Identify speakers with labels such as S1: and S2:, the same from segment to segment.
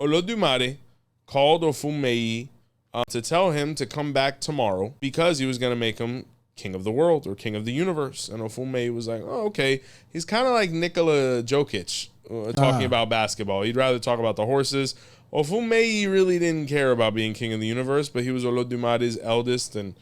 S1: Olodumare called Ofumei to tell him to come back tomorrow because he was going to make him king of the world or king of the universe. And Ofumei was like, oh, okay. He's kind of like Nikola Jokic talking about basketball. He'd rather talk about the horses. Ofumei really didn't care about being king of the universe, but he was Olodumare's eldest and,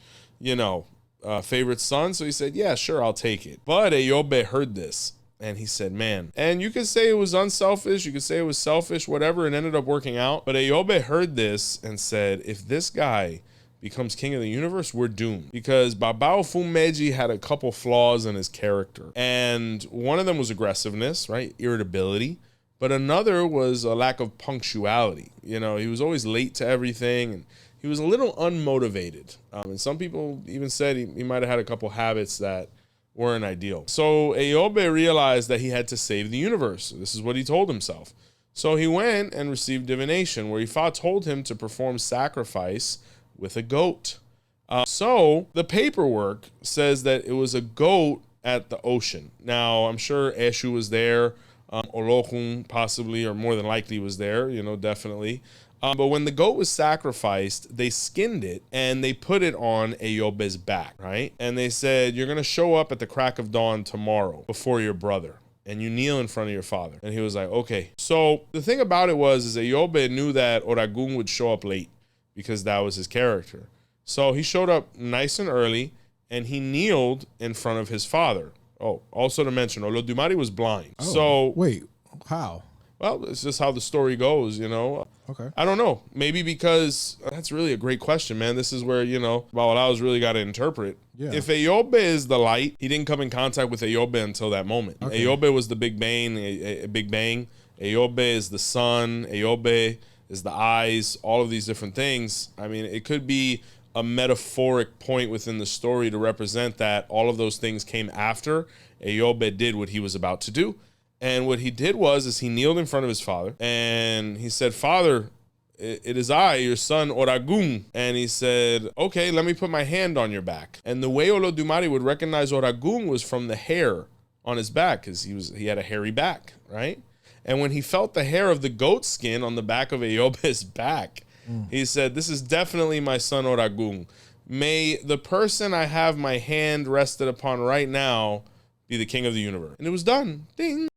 S1: favorite son. So he said, yeah, sure, I'll take it. But Eyobe heard this. And he said, man, and you could say it was unselfish, you could say it was selfish, whatever, it ended up working out. But Eyobe heard this and said, if this guy becomes king of the universe, we're doomed. Because Babao Fumeji had a couple flaws in his character. And one of them was aggressiveness, right? Irritability. But another was a lack of punctuality. He was always late to everything, and he was a little unmotivated. And some people even said he might have had a couple habits that weren't ideal. So Eyobe realized that he had to save the universe. This is what he told himself. So he went and received divination, where Ifa told him to perform sacrifice with a goat. So the paperwork says that it was a goat at the ocean. Now, I'm sure Eshu was there. Olohun possibly, or more than likely was there, definitely. But when the goat was sacrificed, they skinned it and they put it on Eyobe's back, right? And they said, you're going to show up at the crack of dawn tomorrow before your brother, and you kneel in front of your father. And he was like, okay. So the thing about it is Eyobe knew that Oragun would show up late because that was his character. So he showed up nice and early and he kneeled in front of his father. Oh, also to mention, Olodumare was blind.
S2: Oh,
S1: so
S2: wait, how?
S1: Well, it's just how the story goes,
S2: Okay.
S1: I don't know. Maybe because that's really a great question, man. This is where, Babalao's really got to interpret.
S2: Yeah.
S1: If Eyobe is the light, he didn't come in contact with Eyobe until that moment. Okay. Eyobe was the Big Bang, Big Bang. Eyobe is the sun. Eyobe is the eyes, all of these different things. I mean, it could be a metaphoric point within the story to represent that all of those things came after Eyobe did what he was about to do. And what he did was he kneeled in front of his father and he said, Father, it is I, your son Oragun. And he said, okay, let me put my hand on your back. And the way Olodumare would recognize Oragun was from the hair on his back, because he had a hairy back, right? And when he felt the hair of the goat skin on the back of Eyobe's back, he said, this is definitely my son Oragun. May the person I have my hand rested upon right now be the king of the universe. And it was done. Ding.